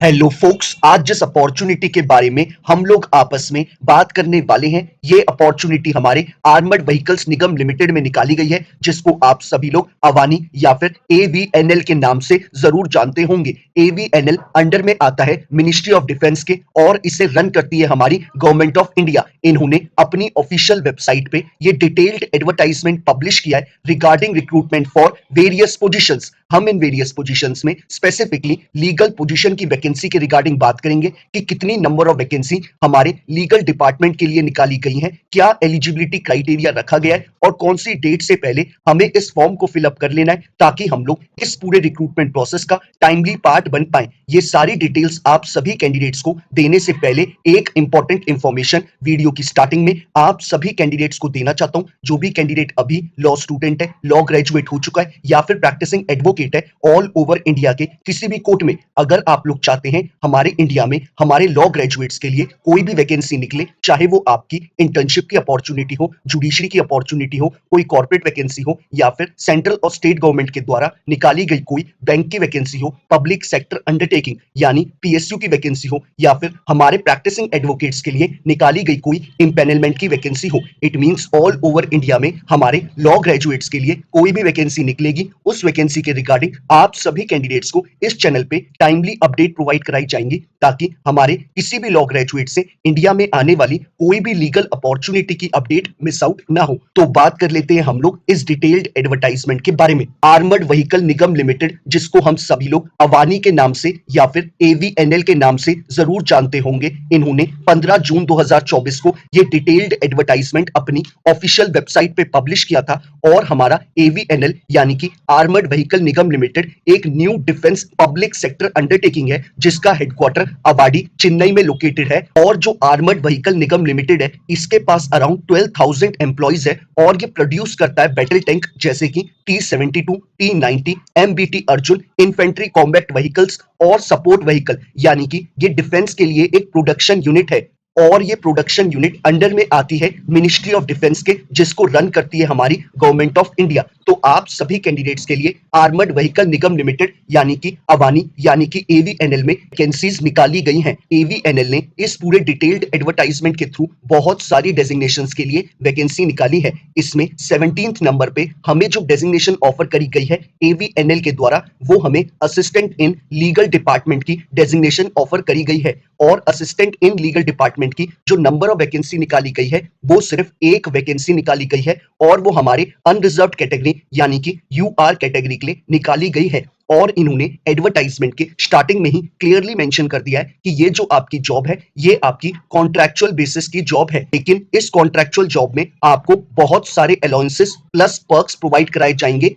Hello focus, आज जिस opportunity के बारे में हम लोग आपस में बात करने वाले हैं, ये अपॉर्चुनिटी हमारे आर्मर्ड व्हीकल्स निगम लिमिटेड में निकाली गई है, जिसको आप सभी लोग अवानी या फिर एवीएनएल के नाम से जरूर जानते होंगे। एवीएनएल अंडर में आता है मिनिस्ट्री ऑफ डिफेंस के और इसे रन करती है हमारी गवर्नमेंट ऑफ इंडिया। इन्होंने अपनी ऑफिशियल वेबसाइट पे ये डिटेल्ड एडवर्टाइजमेंट पब्लिश किया है regarding recruitment for various positions. हम इन वेरियस पोजीशंस में स्पेसिफिकली लीगल पोजीशन की वैकेंसी के रिगार्डिंग बात करेंगे कि कितनी नंबर ऑफ वैकेंसी हमारे लीगल डिपार्टमेंट के लिए निकाली गई है, क्या एलिजिबिलिटी क्राइटेरिया रखा गया है और कौन सी डेट से पहले हमें इस फॉर्म को फिलअप कर लेना है ताकि हम लोग इस पूरे रिक्रूटमेंट प्रोसेस का टाइमली पार्ट बन पाए। ये सारी डिटेल्स आप सभी कैंडिडेट्स को देने से पहले एक इंपॉर्टेंट इंफॉर्मेशन वीडियो की स्टार्टिंग में आप सभी कैंडिडेट्स को देना चाहता हूं। जो भी कैंडिडेट अभी लॉ स्टूडेंट है, लॉ ग्रेजुएट हो चुका है या फिर प्रैक्टिसिंग एडवोकेट है, ऑल ओवर इंडिया के किसी भी कोर्ट में अगर आप लोग चाहते हैं हमारे इंडिया में हमारे लॉ ग्रेजुएट्स के लिए कोई भी वैकेंसी निकले, चाहे वो आपकी इंटर्नशिप की अपॉर्चुनिटी हो, जुडिशरी की अपॉर्चुनिटी हो, कोई कॉर्पोरेट वैकेंसी हो या फिर सेंट्रल और स्टेट गवर्नमेंट के द्वारा निकाली गई कोई बैंक की वैकेंसी हो, पब्लिक सेक्टर अंडरटेकिंग यानी पीएसयू की वैकेंसी हो या फिर हमारे प्रैक्टिसिंग एडवोकेट्स के लिए निकाली गई कोई इंपैनलमेंट की वैकेंसी हो, it means all over India में हमारे लॉ ग्रेजुएट्स के लिए कोई भी वैकेंसी निकलेगी, उस वैकेंसी के रिगार्डिंग आप सभी कैंडिडेट्स को इस चैनल पे टाइमली अपडेट प्रोवाइड कराई जाएंगी ताकि हमारे किसी भी लॉ ग्रेजुएट से इंडिया में आने वाली कोई भी लीगल अपॉर्चुनिटी की अपडेट मिस आउट ना हो। तो बात कर लेते हैं हम लोग इस डिटेल्ड एडवर्टाइजमेंट के बारे में। आर्मर्ड व्हीकल निगम लिमिटेड, जिसको हम सभी लोग अवानी के नाम से या फिर एवीएनएल के नाम से जरूर जानते होंगे, इन्होंने 15 जून 2024 को ये डिटेल्ड एडवर्टाइजमेंट अपनी ऑफिशियल वेबसाइट पे पब्लिश किया था और हमारा एवीएनएल यानी कि आर्मर्ड व्हीकल निगम लिमिटेड एक new defence public sector undertaking है जिसका हेडक्वार्टर अबाडी चेन्नई में लोकेटेड है। और जो आर्मर्ड व्हीकल निगम लिमिटेड है, इसके पास अराउंड 12,000 एम्प्लॉइज है और ये प्रोड्यूस करता है बैटल टैंक जैसे कि T-72, T-90, MBT Arjun, infantry combat vehicles और सपोर्ट व्हीकल, यानी कि ये डिफेंस के लिए एक प्रोडक्शन यूनिट है और ये प्रोडक्शन यूनिट अंडर में आती है मिनिस्ट्री ऑफ डिफेंस के, जिसको रन करती है हमारी गवर्नमेंट ऑफ इंडिया। तो आप सभी कैंडिडेट्स के लिए आर्मर्ड व्हीकल निगम लिमिटेड यानी कि अवानी यानी कि एवीएनएल में वैकेंसीज निकाली गई हैं। एवीएनएल ने इस पूरे डिटेल्ड एडवर्टाइजमेंट के थ्रू बहुत सारी डेजिग्नेशंस के लिए वैकेंसी निकाली है। इसमें 17th नंबर पे हमें जो डेजिग्नेशन ऑफर करी गई है एवीएनएल के द्वारा, वो हमें असिस्टेंट इन लीगल डिपार्टमेंट की डेजिग्नेशन ऑफर करी गई है और असिस्टेंट इन लीगल डिपार्टमेंट की जो नंबर ऑफ वैकेंसी निकाली गई है वो सिर्फ एक वैकेंसी निकाली गई है और वो हमारे अनरिजर्व्ड कैटेगरी यानी कि यूआर कैटेगरी के लिए निकाली गई है। और इन्होंने एडवर्टाइजमेंट के स्टार्टिंग में ही क्लियरली मेंशन कर दिया है कि ये जो आपकी जॉब है ये आपकी कॉन्ट्रैक्चुअल बेसिस की जॉब है, लेकिन इस कॉन्ट्रैक्चुअल जॉब में आपको बहुत सारे अलाउंसेस प्लस पर्क्स प्रोवाइड कराए जाएंगे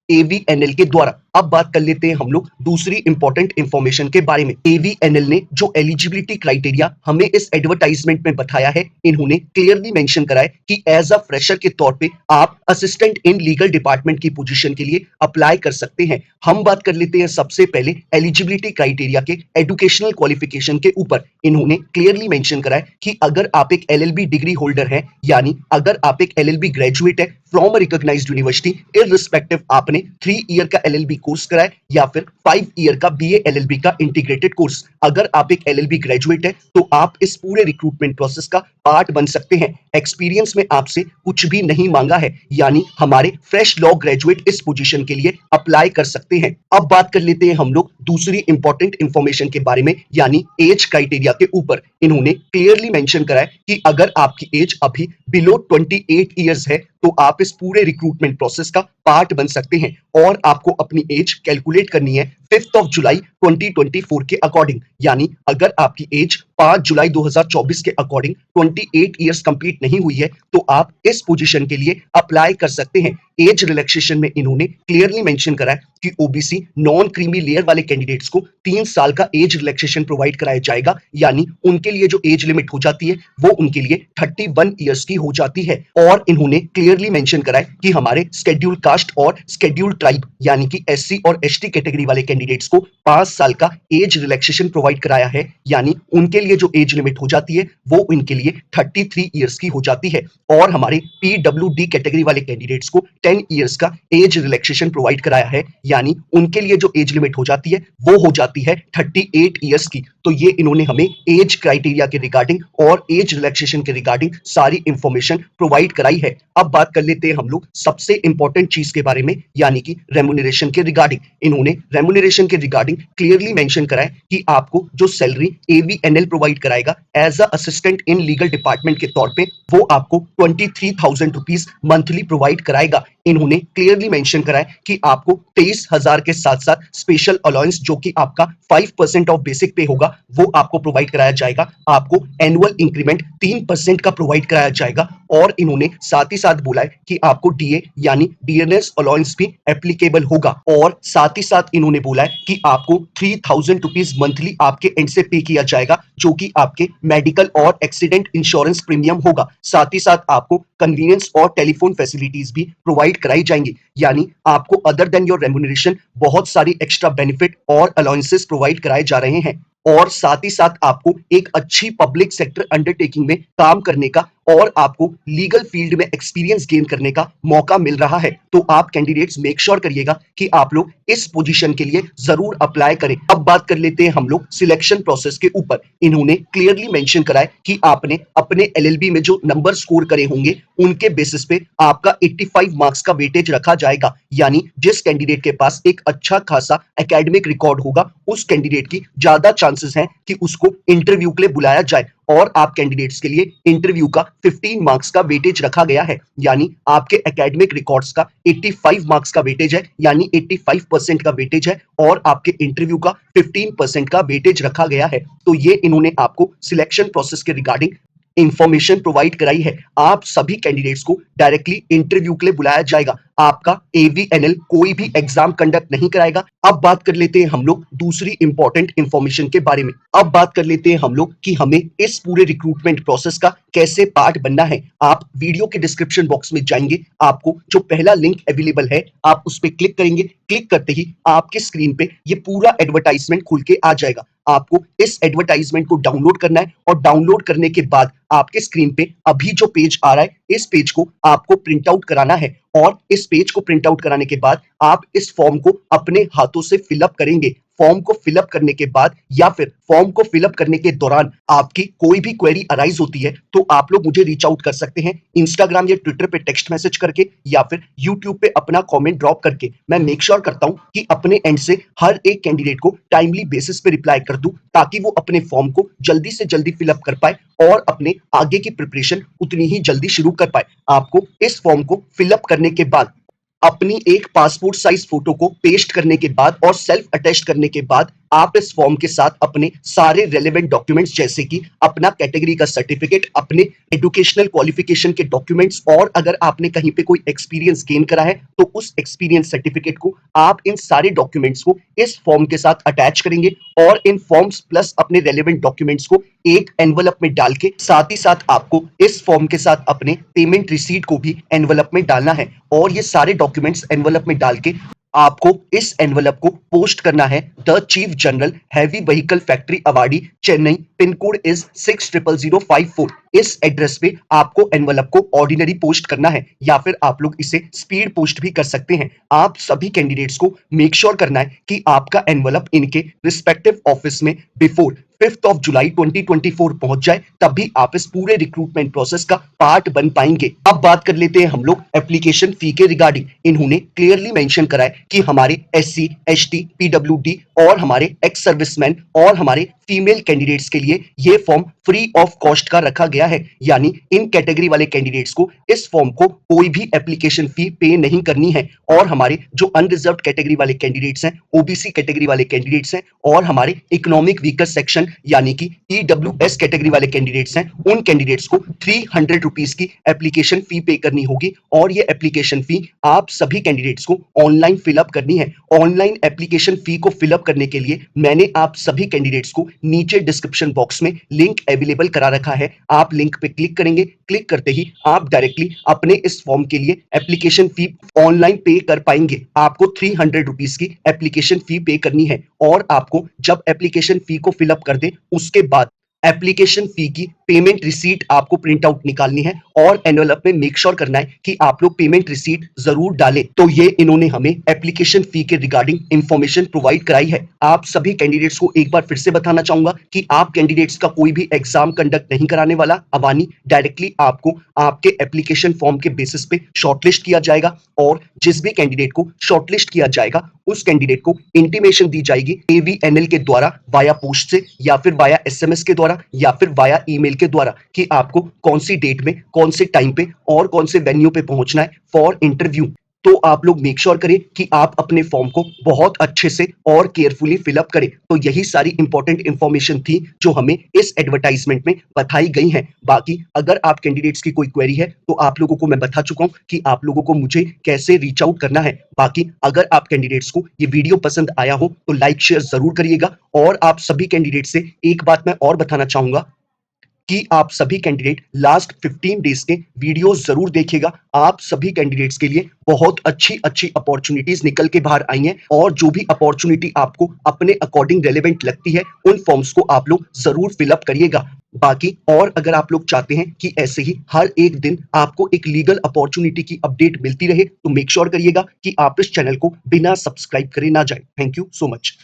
एवीएनएल के द्वारा। अब बात कर लेते हैं हम लोग दूसरी इंपॉर्टेंट इंफॉर्मेशन के बारे में। एवीएनएल ने जो एलिजिबिलिटी क्राइटेरिया हमें इस एडवर्टाइजमेंट में बताया है, इन्होंने क्लियरली मेंशन करा है कि एज अ फ्रेशर के तौर पे आप असिस्टेंट इन लीगल डिपार्टमेंट की पोजीशन के लिए अप्लाई कर सकते हैं। हम बात कर लेते हैं सबसे पहले एलिजिबिलिटी क्राइटेरिया के एजुकेशनल क्वालिफिकेशन के ऊपर। इन्होंने क्लियरली मेंशन करा है कि अगर आप एक एलएलबी डिग्री होल्डर हैं, यानी अगर आप एक एलएलबी ग्रेजुएट है from a recognised university, irrespective आपने 3 ईयर का एलएलबी कोर्स करा है या फिर 5 ईयर का बीए एलएलबी का इंटीग्रेटेड कोर्स, अगर आप एक एलएलबी ग्रेजुएट है तो आप इस पूरे रिक्रूटमेंट प्रोसेस का पार्ट बन सकते हैं। एक्सपीरियंस में आपसे कुछ भी नहीं मांगा है, यानी हमारे फ्रेश लॉ ग्रेजुएट इस पोजीशन के लिए अप्लाई कर सकते हैं। अब बात कर लेते हैं हम लोग दूसरी इंपॉर्टेंट इंफॉर्मेशन के बारे में, यानी एज क्राइटेरिया के ऊपर। इन्होंने क्लियरली मेंशन करा है कि अगर आपकी एज अभी बिलो 28 ईयर्स है तो आप इस पूरे रिक्रूटमेंट प्रोसेस का पार्ट बन सकते हैं और आपको अपनी एज कैलकुलेट करनी है 5 जुलाई 2024 के अकॉर्डिंग, यानी अगर आपकी एज 5 जुलाई 2024 के अकॉर्डिंग 28 ईयर्स कंप्लीट नहीं हुई है तो आप इस पोजीशन के लिए अप्लाई कर सकते हैं। एज रिलैक्सेशन में इन्होंने क्लियरली मेंशन करा है कि ओबीसी नॉन क्रीमी लेयर वाले कैंडिडेट्स को 3 साल का एज रिलैक्सेशन प्रोवाइड कराया जाएगा, यानी उनके लिए जो एज लिमिट हो जाती है वो उनके लिए 31 ईयर्स की हो जाती है। और इन्होंने क्लियरली मेंशन करा है कि हमारे शेड्यूल कास्ट और शेड्यूल ट्राइब यानी कि एससी और एसटी कैटेगरी वाले कैंडिडेट्स को 5 साल का एज रिलैक्सेशन प्रोवाइड कराया है, यानी उनके लिए जो एज लिमिट हो जाती है वो उनके लिए 33 ईयर्स की हो जाती है। और हमारे पीडब्ल्यूडी कैटेगरी वाले कैंडिडेट्स को 10 ईयर्स का एज रिलैक्सेशन प्रोवाइड कराया है, यानी उनके लिए जो एज लिमिट हो जाती है वो हो जाती है 38 ईयर्स की। तो ये इन्होंने हमें एज क्राइटेरिया के रिगार्डिंग और एज रिलैक्सेशन के रिगार्डिंग सारी इंफॉर्मेशन प्रोवाइड कराई है। अब बात कर लेते हैं हम लोग सबसे इंपॉर्टेंट चीज के बारे में, यानी कि रेम्यूनरेशन के रिगार्डिंग। इन्होंने रेम्यूनरेशन के रिगार्डिंग क्लियरली मेंशन करा है कि आपको जो सैलरी एवीएनएल प्रोवाइड कराएगा as a assistant in legal department के तौर पे, वो आपको 23,000 रुपीज मंथली प्रोवाइड कराएगा। इन्होंने क्लियरली मेंशन करा है कि आपको 23,000 के साथ साथ स्पेशल अलाउंस जो कि आपका 5% ऑफ बेसिक पे होगा वो आपको प्रोवाइड कराया जाएगा। आपको एनुअल इंक्रीमेंट 3% का प्रोवाइड कराया जाएगा। और इन्होंने साथ ही साथ बोला है कि आपको डीए यानी डियरनेस अलाउंस भी एप्लीकेबल होगा। और साथ ही साथ इन्होंने बोला है कि आपको 3,000 रुपीज मंथली आपके एंड से पे किया जाएगा, जो कि आपके मेडिकल और एक्सीडेंट इंश्योरेंस प्रीमियम होगा। साथ ही साथ आपको कन्वीनियंस और टेलीफोन फैसिलिटीज भी प्रोवाइड कराई जाएंगी, यानी आपको अदर देन योर रेम्यूनरेशन बहुत सारी एक्स्ट्रा बेनिफिट और अलाउंसेस प्रोवाइड कराए जा रहे हैं। और साथ ही साथ आपको एक अच्छी पब्लिक सेक्टर अंडरटेकिंग में काम करने का और आपको लीगल फील्ड में एक्सपीरियंस गेन करने का मौका मिल रहा है। तो आप कैंडिडेट्स मेक श्योर करिएगा कि आप लोग इस पोजीशन के लिए जरूर अप्लाई करें। अब बात कर लेते हैं हम लोग सिलेक्शन प्रोसेस के ऊपर। इन्होंने क्लियरली मेंशन करा है कि आपने अपने एलएलबी में जो नंबर स्कोर करे होंगे उनके बेसिस पे आपका 85 मार्क्स का वेटेज रखा जाएगा, यानी जिस कैंडिडेट के पास एक अच्छा खासा एकेडमिक रिकॉर्ड होगा उस कैंडिडेट की ज्यादा चांसेस हैं कि उसको इंटरव्यू के लिए बुलाया जाए। और आप कैंडिडेट्स के लिए इंटरव्यू का 15 मार्क्स का वेटेज रखा गया है, यानी आपके एकेडमिक रिकॉर्ड्स का 85 मार्क्स का वेटेज है, यानी 85% का वेटेज है और आपके इंटरव्यू का 15% का वेटेज रखा गया है। तो ये इन्होंने आपको सिलेक्शन प्रोसेस के रिगार्डिंग इंफॉर्मेशन प्रोवाइड कराई है। आप सभी कैंडिडेट्स को डायरेक्टली इंटरव्यू के लिए बुलाया जाएगा। आपका एवीएनएल कोई भी एग्जाम कंडक्ट नहीं कराएगा। अब बात कर लेते हैं हम लोग दूसरी इंपॉर्टेंट इंफॉर्मेशन के बारे में। अब बात कर लेते हैं हम लोग कि हमें इस पूरे रिक्रूटमेंट प्रोसेस का कैसे पार्ट बनना है। आप वीडियो के डिस्क्रिप्शन बॉक्स में जाएंगे, आपको जो पहला लिंक अवेलेबल है आप उस पर क्लिक करेंगे। क्लिक करते ही आपके स्क्रीन पे ये पूरा एडवर्टाइजमेंट खुल के आ जाएगा। आपको इस एडवर्टाइजमेंट को डाउनलोड करना है और डाउनलोड करने के बाद आपके स्क्रीन पे अभी जो पेज आ रहा है इस पेज को आपको प्रिंट आउट कराना है। और इस पेज को प्रिंट आउट कराने के बाद आप इस फॉर्म को अपने हाथों से फिलअप करेंगे। फॉर्म को फिलअप करने के बाद या फिर फॉर्म को फिलअप करने के दौरान आपकी कोई भी क्वेरी अराइज होती है तो आप लोग मुझे रीच आउट कर सकते हैं इंस्टाग्राम या ट्विटर पे टेक्स्ट मैसेज करके या फिर यूट्यूब पे अपना कमेंट ड्रॉप करके। मैं मेक श्योर करता हूं कि अपने एंड से हर एक कैंडिडेट को टाइमली बेसिस पे रिप्लाई कर दूं, ताकि वो अपने फॉर्म को जल्दी से जल्दी फिलअप कर पाए और अपने आगे की प्रिपरेशन उतनी ही जल्दी शुरू कर पाए। आपको इस फॉर्म को फिलअप करने के बाद अपनी एक पासपोर्ट साइज फोटो को पेस्ट करने के बाद और सेल्फ अटेस्ट करने के बाद आप इस फॉर्म के साथ अपने सारे रेलेवेंट डॉक्यूमेंट्स जैसे कि अपना कैटेगरी का सर्टिफिकेट, अपने एजुकेशनल क्वालिफिकेशन के डॉक्यूमेंट्स और अगर आपने कहीं पे कोई एक्सपीरियंस गेन करा है तो उस एक्सपीरियंस सर्टिफिकेट को आप इन सारे डॉक्यूमेंट्स को इस फॉर्म के साथ अटैच करेंगे और इन फॉर्म्स प्लस अपने रेलेवेंट डॉक्यूमेंट्स को एक एनवलप में डाल के साथ ही साथ आपको इस फॉर्म के साथ अपने पेमेंट रिसीट को भी एनवलप में डालना है। और ये सारे डॉक्यूमेंट्स एनवलप में डाल के आपको इस एनवलप को पोस्ट करना है the chief general heavy vehicle factory awardee Chennai, pin code is 600054। इस एड्रेस पे आपको एनवलप को ऑर्डिनरी पोस्ट करना है या फिर आप लोग इसे स्पीड पोस्ट भी कर सकते हैं। आप सभी कैंडिडेट्स को मेक श्योर करना है कि आपका एनवलप इनके रिस्पेक्टिव ऑफिस में बिफोर 5th ऑफ जुलाई 2024 पहुंच जाए, तभी आप इस पूरे रिक्रूटमेंट प्रोसेस का पार्ट बन पाएंगे। अब बात कर लेते हैं हम लोग एप्लीकेशन फी के रिगार्डिंग। इन्होंने क्लियरली मेंशन करा है कि हमारे एससी, एसटी, पीडब्ल्यूडी और हमारे एक्स सर्विसमैन और हमारे फीमेल कैंडिडेट्स के लिए ये फॉर्म फ्री ऑफ कॉस्ट का रखा गया है, यानी इन कैटेगरी वाले कैंडिडेट्स को इस फॉर्म को कोई भी एप्लीकेशन फी पे नहीं करनी है। और हमारे जो अनरिजर्व्ड कैटेगरी वाले कैंडिडेट्स हैं, ओबीसी कैटेगरी वाले कैंडिडेट्स हैं और हमारे इकोनॉमिक वीकर सेक्शन यानी कि ईडब्ल्यूएस कैटेगरी वाले कैंडिडेट्स हैं, उन कैंडिडेट्स को 300 रुपीज की एप्लीकेशन फी पे करनी होगी। और ये एप्लीकेशन फी आप सभी कैंडिडेट्स को ऑनलाइन फिलअप करनी है। ऑनलाइन एप्लीकेशन फी को फिलअप करने के लिए मैंने आप सभी कैंडिडेट्स को नीचे डिस्क्रिप्शन बॉक्स में लिंक अवेलेबल करा रखा है। आप लिंक पे क्लिक करेंगे, क्लिक करते ही आप डायरेक्टली अपने इस फॉर्म के लिए एप्लीकेशन फी ऑनलाइन पे कर पाएंगे। आपको 300 रुपीज की एप्लीकेशन फी पे करनी है और आपको जब एप्लीकेशन फी को फिलअप कर दे उसके बाद एप्लीकेशन फी की पेमेंट रिसीट आपको प्रिंट आउट निकालनी है और एनवेलप में मेक श्योर करना है कि आप लोग पेमेंट रिसीट जरूर डालें। तो ये इन्होंने हमें एप्लीकेशन फी के रिगार्डिंग इंफॉर्मेशन प्रोवाइड कराई है। आप सभी कैंडिडेट्स को एक बार फिर से बताना चाहूंगा कि आप कैंडिडेट्स का कोई भी एग्जाम कंडक्ट नहीं कराने वाला अवानी। डायरेक्टली आपको आपके एप्लीकेशन फॉर्म के बेसिस पे शॉर्टलिस्ट किया जाएगा और जिस भी कैंडिडेट को शॉर्टलिस्ट किया जाएगा उस कैंडिडेट को इंटीमेशन दी जाएगी एवीएनएल के द्वारा वाया पोस्ट से या फिर वाया एसएमएस के द्वारा या फिर वाया ईमेल के द्वारा कि आपको कौन सी डेट में कौन से टाइम पे और कौन से वेन्यू पे पहुंचना है फॉर इंटरव्यू। तो आप लोग मेक श्योर करें कि आप अपने फॉर्म को बहुत अच्छे से और केयरफुली फिलअप करें। तो यही सारी इंपॉर्टेंट इंफॉर्मेशन थी जो हमें इस एडवर्टाइजमेंट में बताई गई है। बाकी अगर आप कैंडिडेट्स की कोई क्वेरी है तो आप लोगों को मैं बता चुका हूं कि आप लोगों को मुझे कैसे रीच आउट करना है। बाकी अगर आप कैंडिडेट्स को ये वीडियो पसंद आया हो तो लाइक शेयर जरूर करिएगा और आप सभी कैंडिडेट से एक बात मैं और बताना चाहूंगा कि आप सभी कैंडिडेट लास्ट 15 डेज के वीडियो जरूर देखिएगा। आप सभी कैंडिडेट्स के लिए बहुत अच्छी अच्छी अपॉर्चुनिटीज निकल के बाहर आई हैं और जो भी अपॉर्चुनिटी आपको अपने अकॉर्डिंग रेलेवेंट लगती है उन फॉर्म्स को आप लोग जरूर फिलअप करिएगा। बाकी और अगर आप लोग चाहते हैं कि ऐसे ही हर एक दिन आपको एक लीगल अपॉर्चुनिटी की अपडेट मिलती रहे तो मेक श्योर करिएगा कि आप इस चैनल को बिना सब्सक्राइब करे ना जाए। Thank you so much.